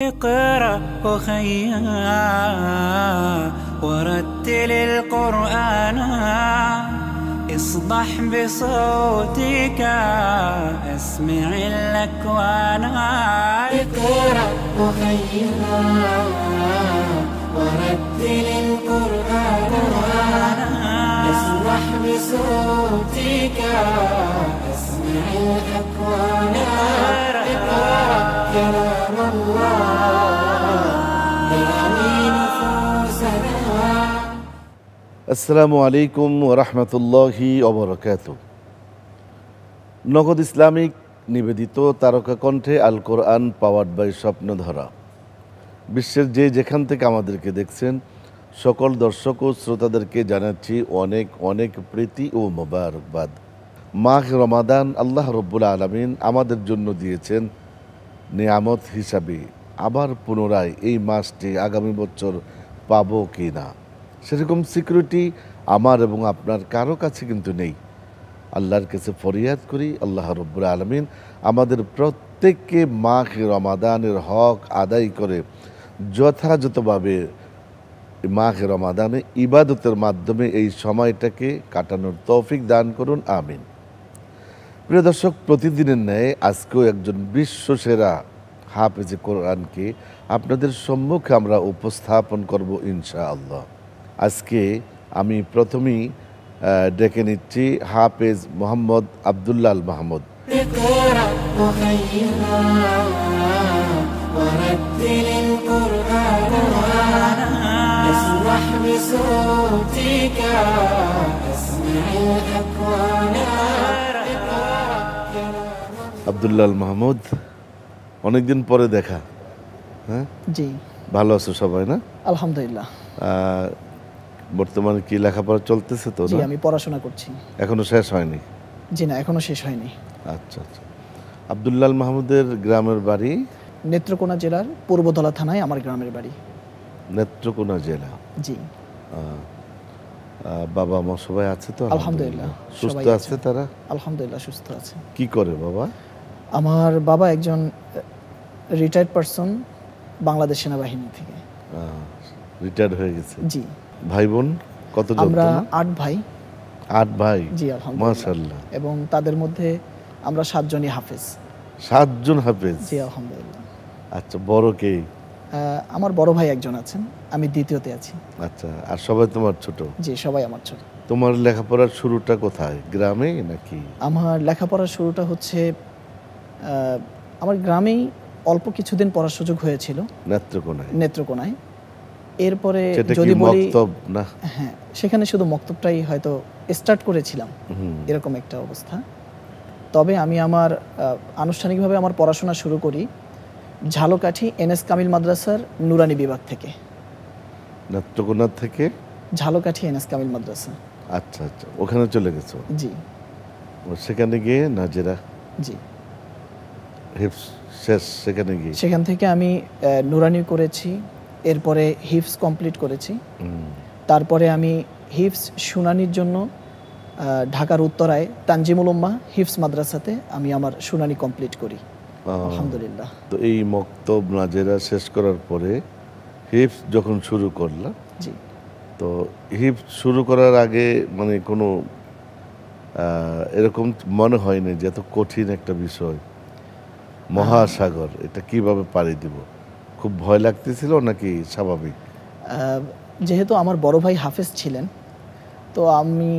اقرأ أخيا ورتل القرآن اصبح بصوتك اسمع الأكوان. اقرأ أخيا ورتل القرآن اصبح بصوتك اسمع الأكوان. اقرأ كلام আসসালামু আলাইকুম ওয়া রাহমাতুল্লাহি ওয়া বারাকাতুহু। নগদ ইসলামিক নিবেদিত তারকা কণ্ঠে আল কোরআন পাওয়ার্ড বাই স্বপ্নধারা। বিশ্বের যেখান থেকে আমাদেরকে দেখছেন সকল দর্শক ও শ্রোতাদেরকে জানাচ্ছি অনেক অনেক প্রীতি ও মোবারকবাদ। মাহ রমাদান আল্লাহ রব্বুল আলামিন আমাদের জন্য দিয়েছেন নিয়ামত হিসাবে। আবার পুনরায় এই মাসটি আগামী বছর পাবো কি না সেরকম সিকিউরিটি আমার এবং আপনার কারো কাছে কিন্তু নেই। আল্লাহর কাছে ফরিয়াদ করি আল্লাহ রব্বুল আলামিন আমাদের প্রত্যেককে মাহ রমাদানের হক আদায় করে যথাযথভাবে মাহ রমাদানে ইবাদতের মাধ্যমে এই সময়টাকে কাটানোর তৌফিক দান করুন, আমিন। প্রিয় দর্শক, প্রতিদিনের ন্যায় আজকেও একজন বিশ্বসেরা হাফেজে কোরআনকে আপনাদের সম্মুখে আমরা উপস্থাপন করব ইনশাআল্লাহ। আজকে আমি প্রথমেই ডেকে নিচ্ছি হাফেজ মোহাম্মদ আব্দুল্লাহ আল মাহমুদ। আব্দুল্লাহ আল মাহমুদ, অনেকদিন পরে দেখা। হ্যাঁ জি, ভালো আছো সবাই? না, আলহামদুলিল্লাহ। বর্তমানে কি লেখাপড়া চলতেছে? তো জি, আমি পড়াশোনা করছি। এখনো শেষ হয়নি? জি না, এখনো শেষ হয়নি। আচ্ছা আচ্ছা। আব্দুল্লাহ আল মাহমুদের গ্রামের বাড়ি নেত্রকোনা জেলার পূর্বধলা থানায় আমার গ্রামের বাড়ি। নেত্রকোনা জেলা। জি। বাবা মা সবাই আছে তো? আলহামদুলিল্লাহ, সুস্থ আছে তারা? আলহামদুলিল্লাহ সুস্থ আছে। কি করে বাবা? আমার বাবা একজন রিটায়ার্ড পারসন, বাংলাদেশ সেনাবাহিনী থেকে রিটায়ার্ড হয়ে গেছে। জি। ভাই বোন কতজন? আমরা 8 ভাই। 8 ভাই? জি, আলহামদুলিল্লাহ, মাশাআল্লাহ। এবং তাদের মধ্যে আমরা 7 জনই হাফেজ। 7 জন হাফেজ? জি, আলহামদুলিল্লাহ। আচ্ছা, বড় কে? আমার বড় ভাই একজন আছেন, আমি দ্বিতীয়তে আছি। আচ্ছা, আর সবাই তোমার ছোট? জি, সবাই আমার ছোট। তোমার লেখাপড়ার শুরুটা কোথায়, গ্রামে নাকি? আমার লেখাপড়ার শুরুটা হচ্ছে আমার গ্রামেই অল্প কিছুদিন পড়ার সুযোগ হয়েছিল, নেত্রকোনায়। এরপরে যদি বলি না, হ্যাঁ, সেখানে শুধু মক্তবটাই হয়তো স্টার্ট করেছিলাম, এরকম একটা অবস্থা। তবে আমি আমার আনুষ্ঠানিকভাবে আমার পড়াশোনা শুরু করি ঝালকাঠি এনএস কামিল মাদ্রাসার নুরানি বিভাগ থেকে। নেত্রকোনা থেকে ঝালকাঠি এনএস কামিল মাদ্রাসা। আচ্ছা আচ্ছা, ওখানে চলে গেছো? জি। সেখানে গিয়ে নাজেরা? জি। হিফজ শেষ সেখানে গিয়ে? সেখান থেকে আমি নুরানি করেছি, এরপরে হিফজ কমপ্লিট করেছি। তারপরে আমি হিফজ শুনানির জন্য ঢাকার উত্তরায় তানজিমুল উম্মাহ হিফজ মাদ্রাসাতে আমি আমার শুনানি কমপ্লিট করি, আলহামদুলিল্লাহ। তো এই মক্তব নাজেরা শেষ করার পরে হিফজ যখন শুরু করলাম, জি, তো হিফজ শুরু করার আগে মানে কোনো এরকম মনে হয়নি যে এত কঠিন একটা বিষয়, মহাসাগর, এটা কিভাবে পাড়ি দিব? খুব ভয় লাগতেছিল নাকি স্বাভাবিক? যেহেতু আমার বড় ভাই হাফেজ ছিলেন, তো আমি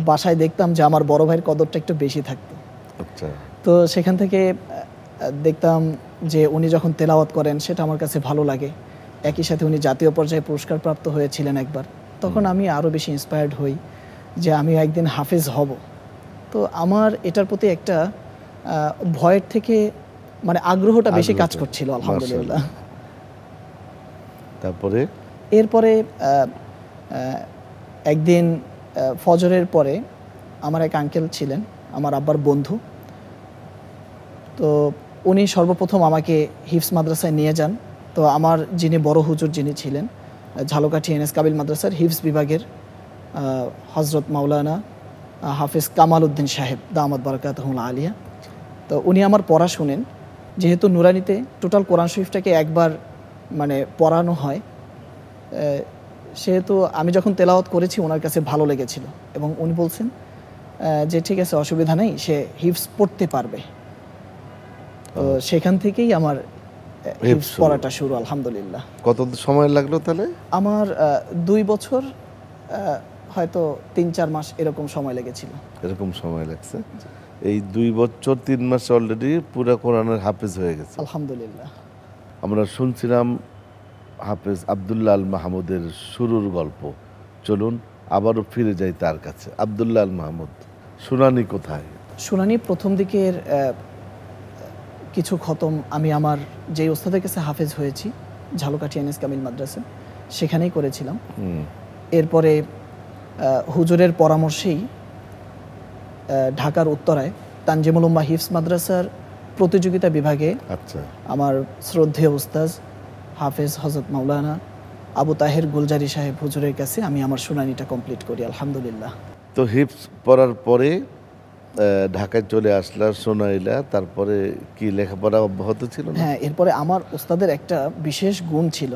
বাসায় দেখতাম যে আমার বড় ভাইয়ের কদরটা একটু বেশি থাকতো। আচ্ছা। তো সেখান থেকে দেখতাম যে উনি যখন তেলাওয়াত করেন সেটা আমার কাছে ভালো লাগে। একই সাথে উনি জাতীয় পর্যায়ে পুরস্কার প্রাপ্ত হয়েছিলেন একবার। তখন আমি আরও বেশি ইন্সপায়ার্ড হই যে আমি একদিন হাফেজ হব। তো আমার এটার প্রতি একটা ভয়ের থেকে মানে আগ্রহটা বেশি কাজ করছিল, আলহামদুলিল্লাহ। তারপরে এরপরে একদিন ফজরের পরে আমার এক আঙ্কেল ছিলেন, আমার আব্বার বন্ধু। তো উনি সর্বপ্রথম আমাকে হিফজ মাদ্রাসায় নিয়ে যান। তো আমার যিনি বড় হুজুর যিনি ছিলেন ঝালকাঠি এনএস কাবিল মাদ্রাসার হিফজ বিভাগের হজরত মাওলানা হাফেজ কামাল উদ্দিন সাহেব দামাত বারাকাতুহুল আলিয়া, তো উনি আমার পড়া শুনেন যেহেতু নুরানিতে টোটাল কোরআন শরীফটাকে একবার মানে পড়ানো হয়, সেহেতু আমি যখন তেলাওয়াত করেছি ওনার কাছে ভালো লেগেছিল এবং উনি বলছেন যে ঠিক আছে, অসুবিধা নেই, সে হিফজ পড়তে পারবে। তো সেখান থেকেই আমার হিফজ পড়াটা শুরু, আলহামদুলিল্লাহ। কত সময় লাগলো তাহলে? আমার 2 বছর, হয়তো 3-4 মাস এরকম সময় লেগেছিল। এরকম সময় লাগছে। এই 2 বছর 3 মাস অলরেডি পুরো কোরআনের হাফেজ হয়ে গেছে, আলহামদুলিল্লাহ। আমরা শুনছিলাম হাফেজ আব্দুল্লাহ আল মাহমুদের শুরুর গল্প। চলুন আবারও ফিরে যাই তার কাছে। আব্দুল্লাহ আল মাহমুদ, শুনানি কোথায়? শুনানি প্রথম দিকের কিছু খতম আমি আমার যেই ওস্তাদের কাছে হাফেজ হয়েছি, ঝালকাঠি এনএস কামিল মাদ্রাসা, সেখানেই করেছিলাম। এরপরে হুজুরের পরামর্শেই ঢাকার উত্তরায় তানজিমুল উম্মাহ হিফজ মাদ্রাসার প্রতিযোগিতা বিভাগে আমার শ্রদ্ধেয় উস্তাদ হাফেজ হযরত মাওলানা আবু তাহের গুলজারি সাহেব হুজুরের কাছে আমি আমার শুনানিটা কমপ্লিট করি, আলহামদুলিল্লাহ। তো হিফজ পড়ার পরে ঢাকায় চলে আসলা, শোনাইলা, তারপরে কি লেখাপড়া অব্যাহত ছিল? হ্যাঁ, এরপরে আমার ওস্তাদের একটা বিশেষ গুণ ছিল,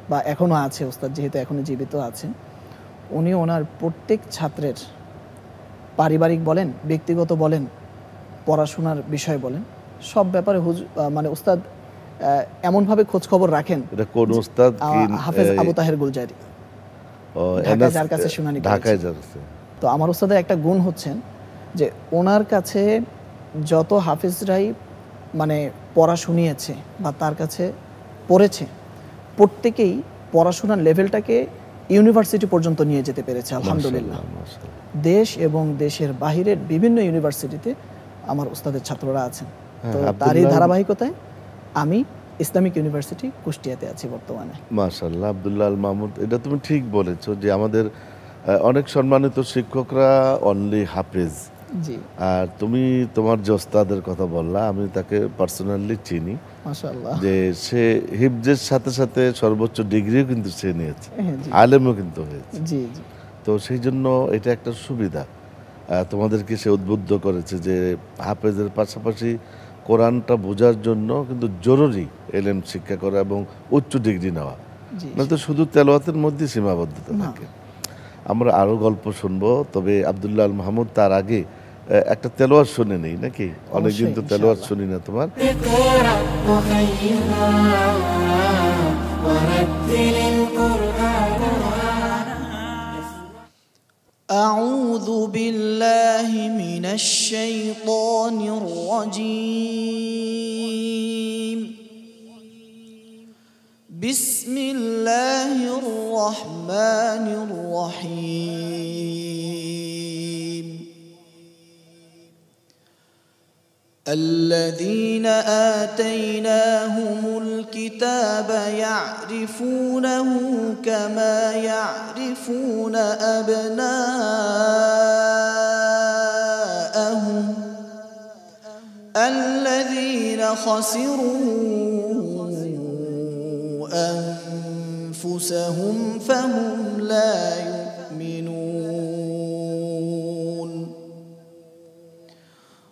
বা এখনও আছে, ওস্তাদ যেহেতু এখনও জীবিত আছেন, উনি ওনার প্রত্যেক ছাত্রের পারিবারিক বলেন, ব্যক্তিগত বলেন, পড়াশোনার বিষয় বলেন, সব ব্যাপারে মানে ওস্তাদ এমনভাবে খোঁজ খবর রাখেন। এটা কোন ওস্তাদ? হাফেজ আবু তাহের গুলজারি, যার কাছে শুনানি ঢাকায় যাচ্ছে। তো আমার ওস্তাদের একটা গুণ হচ্ছেন যে ওনার কাছে যত হাফেজরাই মানে পড়া শুনিয়েছে বা তার কাছে পড়েছে, প্রত্যেকেই পড়াশোনার লেভেলটাকে ইউনিভার্সিটি পর্যন্ত নিয়ে যেতে পেরেছে, আলহামদুলিল্লাহ। দেশ এবং দেশের বাহিরের বিভিন্ন ইউনিভার্সিটিতে আমার ওস্তাদের ছাত্ররা আছেন। তো তারই ধারাবাহিকতায় আমি ইসলামিক ইউনিভার্সিটি কুষ্টিয়াতে আছি বর্তমানে। মাশাআল্লাহ। আব্দুল্লাহ আল মাহমুদ, এটা তুমি ঠিক বলেছো যে আমাদের অনেক সম্মানিত শিক্ষকরা অনলি হাফেজ। জি। আর তুমি তোমার যে ওস্তাদের কথা বললা, আমি তাকে পার্সোনালি চিনি, মাশাআল্লাহ, যে সে হিফজের সাথে সাথে সর্বোচ্চ ডিগ্রিও কিন্তু সে নিয়েছে, আলেমও কিন্তু হয়েছে। জি জি। তো সেই জন্য এটা একটা সুবিধা, তোমাদেরকে সে উদ্বুদ্ধ করেছে যে হাফেজের পাশাপাশি কোরআনটা বোঝার জন্য কিন্তু জরুরি এলেম শিক্ষা করা এবং উচ্চ ডিগ্রি নেওয়া, নয়তো শুধু তেলাওয়াতের মধ্যে সীমাবদ্ধতা থাকে। আমরা আরও গল্প শুনবো, তবে আব্দুল্লাহ আল মাহমুদ তার আগে একটা তেলাওয়াত শুনে নেই নাকি? অনেকদিন তো তেলাওয়াত শুনি না তোমার। أعوذ بالله من الشيطان الرجيم. بسم الله الرحمن الرحيم. الذين آتيناهم الكتاب يعرفونه كما يعرفون أبناءهم الذين خسروا أنفسهم فهم لا يؤمنون.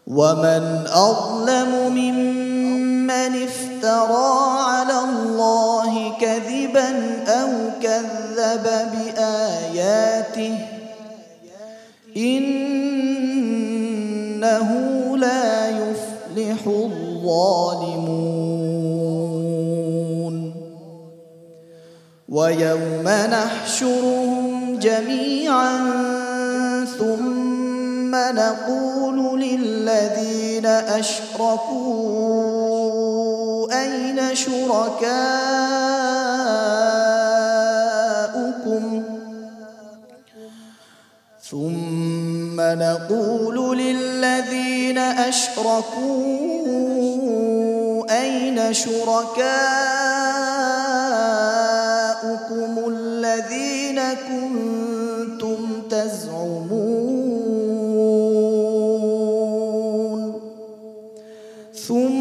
ومن أظلم ممن افترى على الله كذبا أو كذب بآياته إنه لا يفلح الظالمون. ويوم نحشرهم جميعا ثم نقول للذين أشركوا أين شركاؤكم ثم نقول للذين أشركوا أين شركاؤكم الذين كنتم تزعمون ثم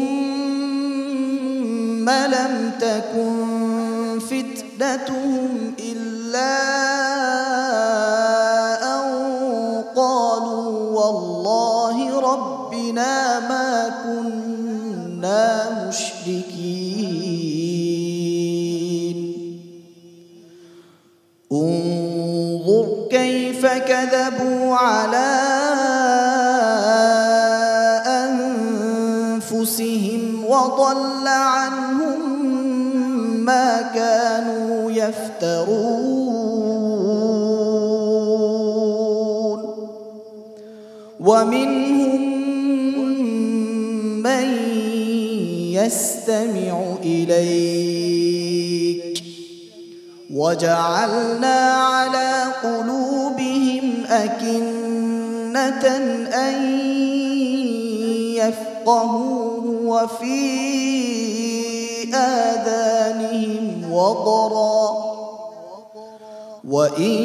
لم تكن فتنتهم إلا أن قالوا والله ربنا ما كنا انظر كيف كذبوا على أنفسهم وضل عنهم ما كانوا يفترون ومنهم من يستمع إليك وجعلنا على قلوبهم أكنة أن يفقهوه وفي آذانهم وقرا وإن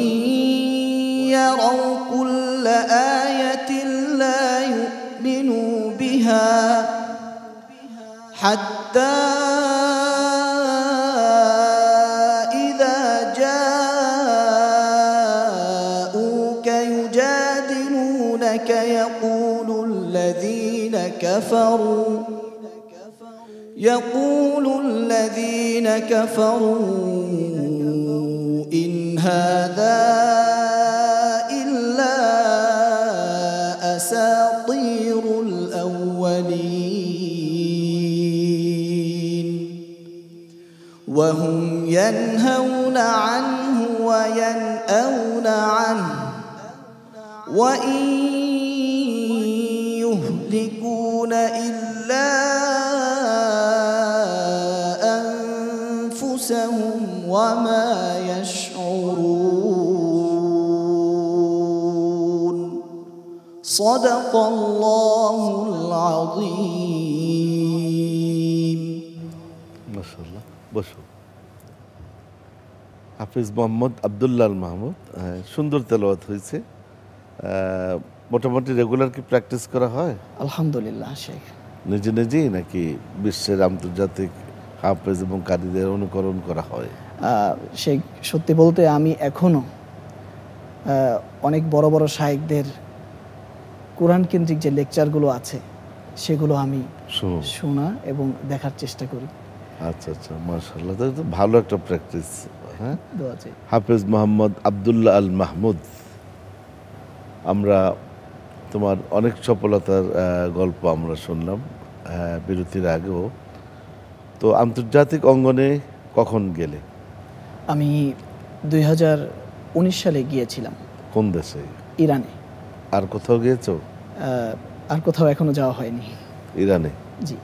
يروا كل آية لا يؤمنوا بها حتى إذا جاءوك يجادلونك يقول الذين كفروا إن هذا إلا أساطير الأولين وهم ينهون عنه وينأون عنه وإن يهلكون إلا أنفسهم وما يشعرون صدق الله العظيم মাশাআল্লাহ। বসো। হাফিজ মোহাম্মদ আব্দুল্লাহ আল মাহমুদ, সুন্দর তেলাওয়াত হয়েছে। মোটামুটি রেগুলার কি প্র্যাকটিস করা হয়? আলহামদুলিল্লাহ শেখ। নিজে নিজেই নাকি বিশ্বের আন্তর্জাতিক হাফেজ এবং কারীদের অনুকরণ করা হয়? শেখ, সত্যি বলতে আমি এখনো অনেক বড় বড় শায়েখদের কোরআন কেন্দ্রিক যে লেকচারগুলো আছে সেগুলো আমি শোনা এবং দেখার চেষ্টা করি। আচ্ছা আচ্ছা, মাশাআল্লাহ, তাহলে তো ভালো একটা প্র্যাকটিস। হ্যাঁ, দোয়া চাই। হাফেজ মোহাম্মদ আব্দুল্লাহ আল মাহমুদ, আমরা তোমার অনেক সফলতার গল্প আমরা শুনলাম বিরতির আগেও। তো আন্তর্জাতিক অঙ্গনে কখন গেলে? আমি 2019 সালে গিয়েছিলাম। কোন দেশে? ইরানে। আর কোথাও গিয়েছো? আর কোথাও এখনো যাওয়া হয়নি। ইরানে? জি।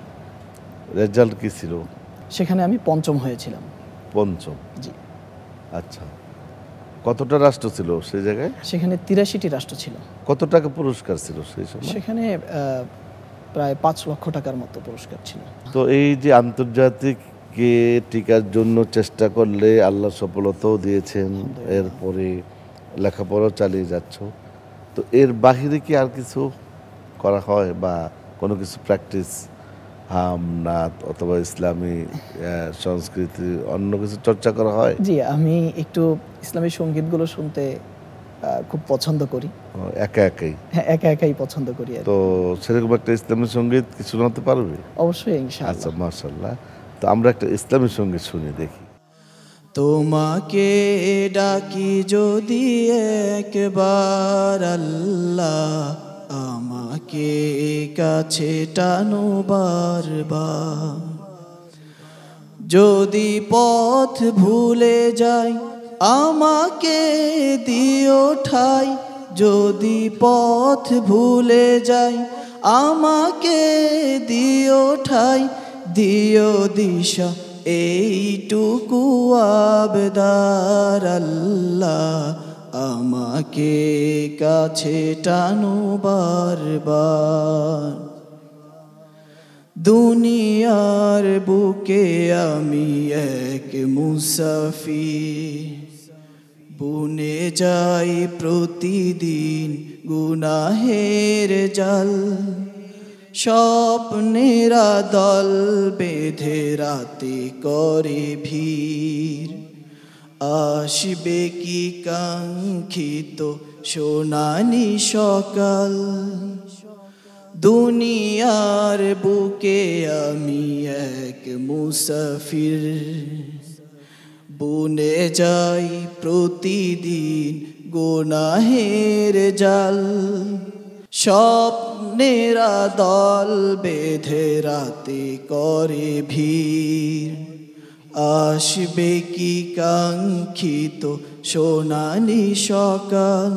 রেজাল্ট কি ছিল? সেখানে আমি পঞ্চম হয়েছিলাম। পঞ্চম? জি। আচ্ছা, কতটা রাষ্ট্র ছিল সেই জায়গায়? সেখানে 83টি রাষ্ট্র ছিল। কত টাকা পুরস্কার ছিল সেই সময়? সেখানে প্রায় 5 লক্ষ টাকার মতো পুরস্কার ছিল। তো এই যে আন্তর্জাতিক কে টিকার জন্য চেষ্টা করলে আল্লাহ সফলতাও দিয়েছেন, এরপরে লেখাপড়াও চালিয়ে যাচ্ছ, তো এর বাহিরে কি আর কিছু করা হয় বা কোনো কিছু প্র্যাকটিস, হাম, নাত অথবা ইসলামী সংস্কৃতি অন্য কিছু চর্চা করা হয়? জি, আমি একটু ইসলামী সঙ্গীতগুলো শুনতে খুব পছন্দ করি। একা একাই? হ্যাঁ, একা একাই পছন্দ করি। তো সেরকম একটা ইসলামী সঙ্গীত কি শোনাতে পারবে? অবশ্যই, ইনশাআল্লাহ। আচ্ছা, মাশাআল্লাহ। তো আমরা একটা ইসলামী সঙ্গীত শুনি দেখি। তোমাকে ডাকি যদি একবার আল্লাহ, আমাকে কাছে টানো বারবার। যদি পথ ভুলে যাই আমাকে দিও ঠাই, যদি পথ ভুলে যাই আমাকে দিও ঠাই, দিও দিশা এইটুকু আবদার আল্লাহ, আমাকে কাছে টানো বারবার। দুনিয়ার বুকে আমি এক মুসাফির, বুনে যাই প্রতিদিন গুনাহের জাল। স্বপ্নেরা দল বেঁধে রাতে করে ভিড়, আসবে কি কাঙ্ক্ষিত সোনালি সকাল। দুনিয়ার বুকে আমি এক মুসাফির, বুনে যাই প্রতিদিন গুনাহের জাল, স্বপ্নেরা দল বেঁধে রাতে করে ভিড়, আসবে কি কাঙ্ক্ষিত সোনালি সকাল,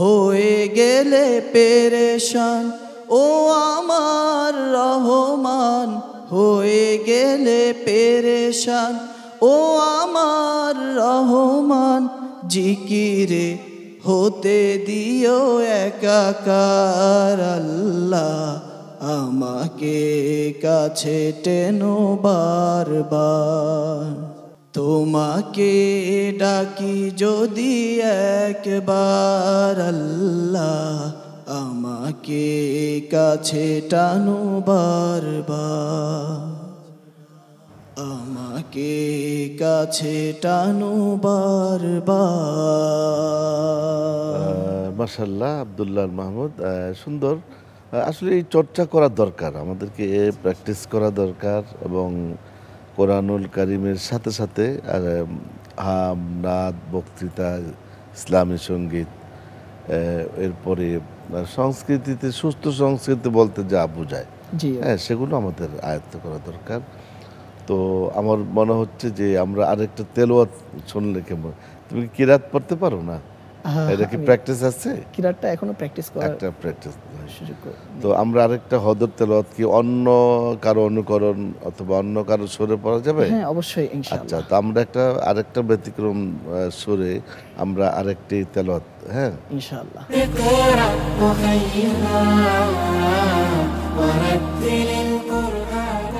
হয়ে গেলে পেরেশান ও আমার রহমান, হয়ে গেলে পেরেশান ও আমার রহমান, জিকিরে হতে দিও একাকার আল্লাহ, আমাকে কাছে টেনো বারবার, তোমাকে ডাকি যদি একবার আল্লাহ, আমাকে কাছে টানো বারবার, আমাকে কাছে টানো বারবার। মাশাআল্লাহ আব্দুল্লাহ মাহমুদ, সুন্দর। আসলে এই চর্চা করা দরকার, আমাদেরকে প্র্যাকটিস করা দরকার, এবং কোরআনুল কারিমের সাথে সাথে হাম, নাদ, বক্তৃতা, ইসলামী সঙ্গীত, এরপরে সংস্কৃতিতে সুস্থ সংস্কৃতি বলতে যা বোঝায়, জি হ্যাঁ, সেগুলো আমাদের আয়ত্ত করা দরকার। তো আমার মনে হচ্ছে যে আমরা আরেকটা তেলাওয়াত শুনলে কেমন। তুমি কি কিরাত পড়তে পারো না? এটা কি প্র্যাকটিস আছে? কিরাতটা এখনো প্র্যাকটিস করার একটা প্র্যাকটিস। সুযোগ তো আমরা আরেকটা হদর তেলাওয়াত কি অন্য কারো অনুকরণ অথবা অন্য কারো সুরে পড়া যাবে? হ্যাঁ অবশ্যই আচ্ছা, ইনশাআল্লাহ। তো আমরা আরেকটা ব্যতিক্রম সুরে আমরা আরেকটি তেলাওয়াত, হ্যাঁ ইনশাআল্লাহ। اقرأ وخيرا ورتل القرآن.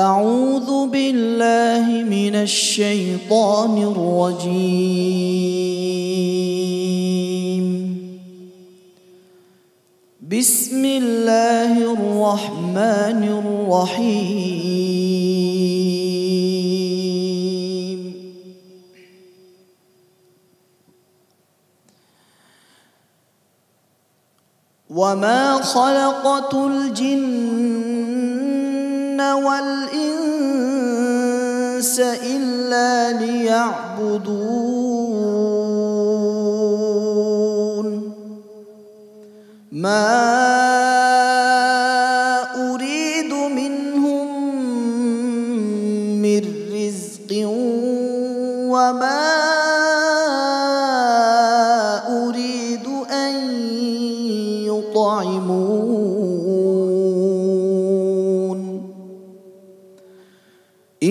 أعوذ بالله من الشيطان الرجيم. بسم الله الرحمن الرحيم. وما خلقت الجن والإنس إلا ليعبدون ما أريد منهم من رزق وما أريد أن يطعمون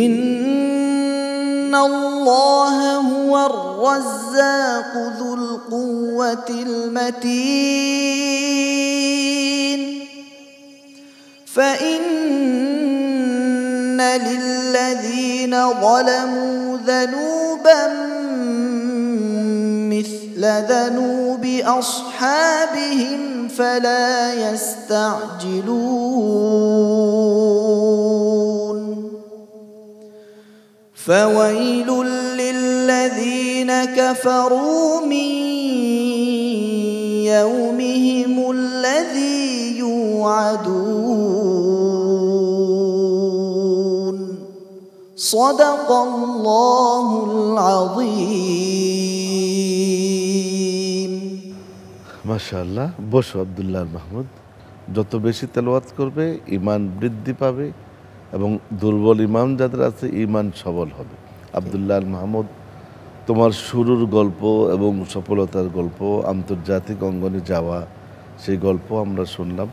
إن الله هو الرزاق ذو القوة المتين فإن للذين ظلموا ذنوبا مثل ذنوب أصحابهم فلا يستعجلون فويل للذين كفروا من يومهم الذي يوعدون صدق الله العظيم. মাশাআল্লাহ। বসো আব্দুল্লাহ মাহমুদ। যত বেশি তেলাওয়াত করবে ঈমান বৃদ্ধি পাবে, এবং দুর্বল ঈমান যাদের আছে ঈমান সবল হবে। আব্দুল্লাহ মাহমুদ, তোমার শুরুর গল্প এবং সফলতার গল্প, আন্তর্জাতিক অঙ্গনে যাওয়া, সেই গল্প আমরা শুনলাম।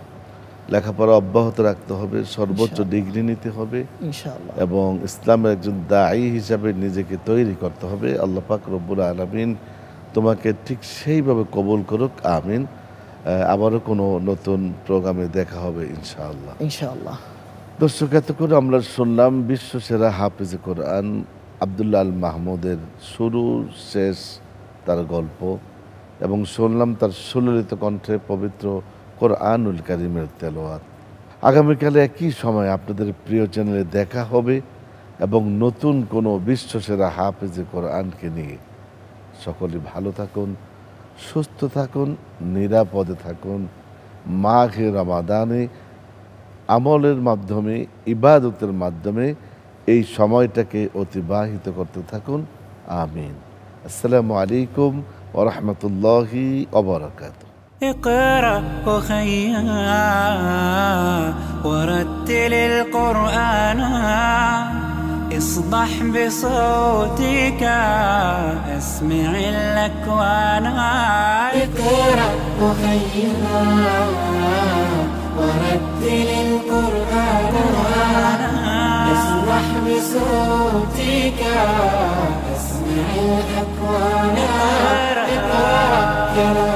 লেখাপড়া অব্যাহত রাখতে হবে, সর্বোচ্চ ডিগ্রি নিতে হবে, ইনশাআল্লাহ, এবং ইসলামের একজন দায়ী হিসাবে নিজেকে তৈরি করতে হবে। আল্লাহ পাক রব্বুল আলামিন তোমাকে ঠিক সেইভাবে কবুল করুক, আমিন। আবারও কোনো নতুন প্রোগ্রামে দেখা হবে ইনশাআল্লাহ। ইনশাআল্লাহ। দর্শক, এতক্ষণ আমরা শুনলাম বিশ্বসেরা হাফিজে কোরআন আব্দুল্লাহ আল মাহমুদের শুরু শেষ তার গল্প, এবং শুনলাম তার সুললিত কণ্ঠে পবিত্র কোরআনুল কারীমের তেলাওয়াত। আগামীকালে একই সময় আপনাদের প্রিয় চ্যানেলে দেখা হবে, এবং নতুন কোনো বিশ্বসেরা হাফিজে কোরআনকে নিয়ে। সকলে ভালো থাকুন, সুস্থ থাকুন, নিরাপদে থাকুন। মাঘে রমাদানে আমলের মাধ্যমে, ইবাদতের মাধ্যমে এই সময়টাকে অতিবাহিত করতে থাকুন, আমিন। আসসালামু আলাইকুম ওয়া রাহমাতুল্লাহি ওয়া বারাকাতুহু। اقرأ أخيا ورتل القرآن اصدح بصوتك اسمع الأكوان. اقرأ أخيا ورتل القرآن اصدح بصوتك اسمع الأكوان. اقرأ